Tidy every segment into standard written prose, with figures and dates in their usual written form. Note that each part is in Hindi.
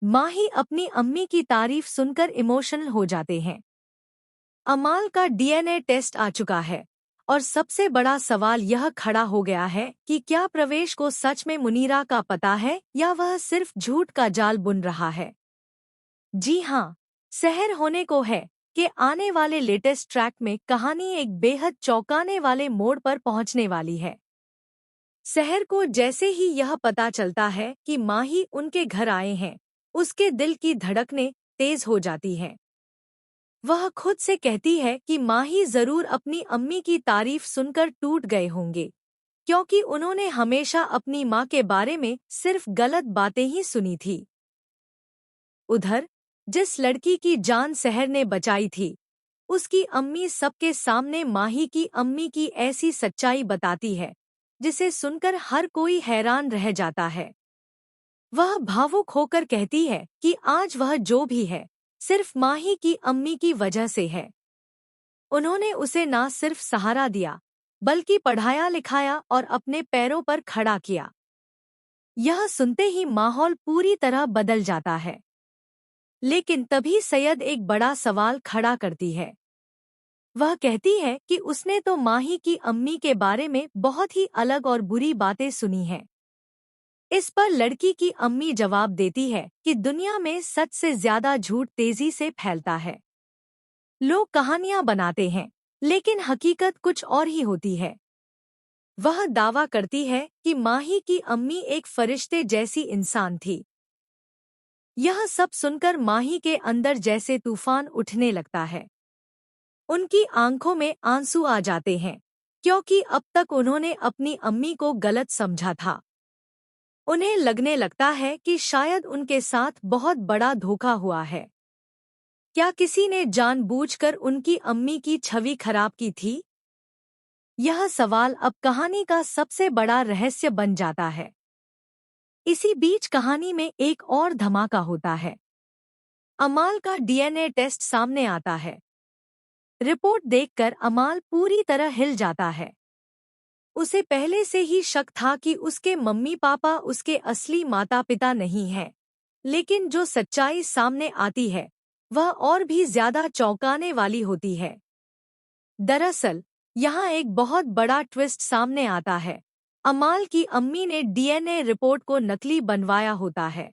माही अपनी अम्मी की तारीफ सुनकर इमोशनल हो जाते हैं। अमाल का डीएनए टेस्ट आ चुका है और सबसे बड़ा सवाल यह खड़ा हो गया है कि क्या प्रवेश को सच में मुनीरा का पता है या वह सिर्फ झूठ का जाल बुन रहा है। जी हाँ, सहर होने को है कि आने वाले लेटेस्ट ट्रैक में कहानी एक बेहद चौंकाने वाले मोड़ पर पहुंचने वाली है। सहर को जैसे ही यह पता चलता है कि माही उनके घर आए हैं, उसके दिल की धड़कनें तेज हो जाती हैं। वह खुद से कहती है कि माही जरूर अपनी अम्मी की तारीफ सुनकर टूट गए होंगे, क्योंकि उन्होंने हमेशा अपनी माँ के बारे में सिर्फ गलत बातें ही सुनी थी। उधर जिस लड़की की जान सहर ने बचाई थी, उसकी अम्मी सबके सामने माही की अम्मी की ऐसी सच्चाई बताती है जिसे सुनकर हर कोई हैरान रह जाता है। वह भावुक होकर कहती है कि आज वह जो भी है सिर्फ माही की अम्मी की वजह से है। उन्होंने उसे ना सिर्फ सहारा दिया बल्कि पढ़ाया लिखाया और अपने पैरों पर खड़ा किया। यह सुनते ही माहौल पूरी तरह बदल जाता है। लेकिन तभी सैयद एक बड़ा सवाल खड़ा करती है। वह कहती है कि उसने तो माही की अम्मी के बारे में बहुत ही अलग और बुरी बातें सुनी हैं। इस पर लड़की की अम्मी जवाब देती है कि दुनिया में सच से ज्यादा झूठ तेजी से फैलता है। लोग कहानियां बनाते हैं, लेकिन हकीकत कुछ और ही होती है। वह दावा करती है कि माही की अम्मी एक फरिश्ते जैसी इंसान थी। यह सब सुनकर माही के अंदर जैसे तूफान उठने लगता है। उनकी आंखों में आंसू आ जाते हैं, क्योंकि अब तक उन्होंने अपनी अम्मी को गलत समझा था। उन्हें लगने लगता है कि शायद उनके साथ बहुत बड़ा धोखा हुआ है। क्या किसी ने जानबूझकर उनकी अम्मी की छवि खराब की थी? यह सवाल अब कहानी का सबसे बड़ा रहस्य बन जाता है। इसी बीच कहानी में एक और धमाका होता है। अमाल का डीएनए टेस्ट सामने आता है। रिपोर्ट देखकर अमाल पूरी तरह हिल जाता है। उसे पहले से ही शक था कि उसके मम्मी पापा उसके असली माता पिता नहीं हैं, लेकिन जो सच्चाई सामने आती है वह और भी ज्यादा चौंकाने वाली होती है। दरअसल यहाँ एक बहुत बड़ा ट्विस्ट सामने आता है। अमाल की अम्मी ने डीएनए रिपोर्ट को नकली बनवाया होता है।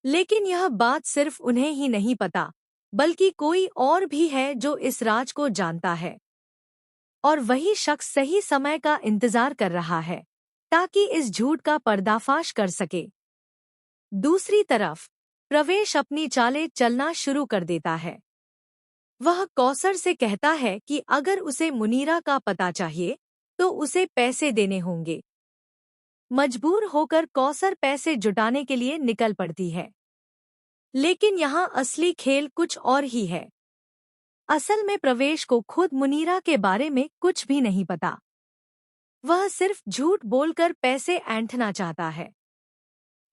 लेकिन यह बात सिर्फ उन्हें ही नहीं पता, बल्कि कोई और भी है जो इस राज को जानता है। और वही शख्स सही समय का इंतजार कर रहा है ताकि इस झूठ का पर्दाफाश कर सके। दूसरी तरफ प्रवेश अपनी चालें चलना शुरू कर देता है। वह कौसर से कहता है कि अगर उसे मुनीरा का पता चाहिए तो उसे पैसे देने होंगे। मजबूर होकर कौसर पैसे जुटाने के लिए निकल पड़ती है। लेकिन यहाँ असली खेल कुछ और ही है। असल में प्रवेश को खुद मुनीरा के बारे में कुछ भी नहीं पता। वह सिर्फ झूठ बोलकर पैसे ऐंठना चाहता है।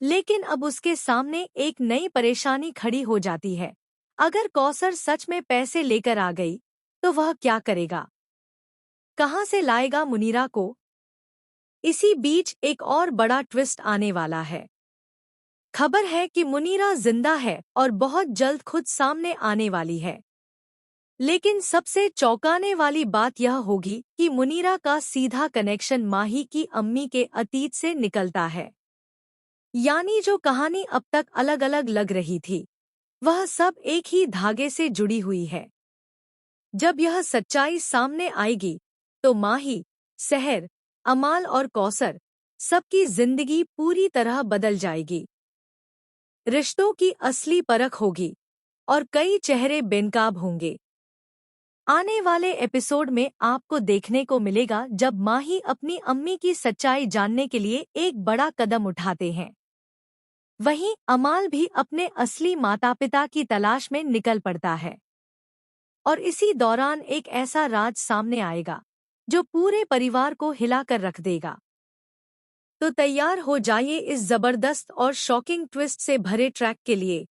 लेकिन अब उसके सामने एक नई परेशानी खड़ी हो जाती है। अगर कौसर सच में पैसे लेकर आ गई तो वह क्या करेगा? कहाँ से लाएगा मुनीरा को? इसी बीच एक और बड़ा ट्विस्ट आने वाला है। खबर है कि मुनीरा जिंदा है और बहुत जल्द खुद सामने आने वाली है। लेकिन सबसे चौंकाने वाली बात यह होगी कि मुनीरा का सीधा कनेक्शन माही की अम्मी के अतीत से निकलता है। यानी जो कहानी अब तक अलग अलग लग रही थी, वह सब एक ही धागे से जुड़ी हुई है। जब यह सच्चाई सामने आएगी तो माही, सहर, अमाल और कौसर सबकी जिंदगी पूरी तरह बदल जाएगी। रिश्तों की असली परख होगी और कई चेहरे बेनकाब होंगे। आने वाले एपिसोड में आपको देखने को मिलेगा जब माही अपनी अम्मी की सच्चाई जानने के लिए एक बड़ा कदम उठाते हैं। वहीं अमाल भी अपने असली माता पिता की तलाश में निकल पड़ता है। और इसी दौरान एक ऐसा राज सामने आएगा जो पूरे परिवार को हिलाकर रख देगा। तो तैयार हो जाइए इस जबरदस्त और शॉकिंग ट्विस्ट से भरे ट्रैक के लिए,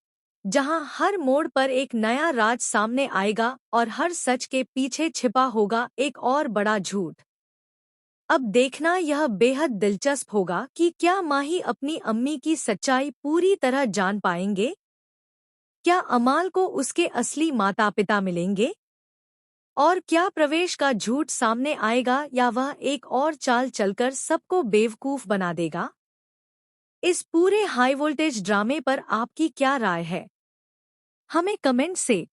जहां हर मोड़ पर एक नया राज सामने आएगा और हर सच के पीछे छिपा होगा एक और बड़ा झूठ। अब देखना यह बेहद दिलचस्प होगा कि क्या माही अपनी अम्मी की सच्चाई पूरी तरह जान पाएंगे। क्या अमाल को उसके असली माता पिता मिलेंगे? और क्या प्रवेश का झूठ सामने आएगा या वह एक और चाल चलकर सबको बेवकूफ बना देगा? इस पूरे हाई वोल्टेज ड्रामे पर आपकी क्या राय है? हमें कमेंट से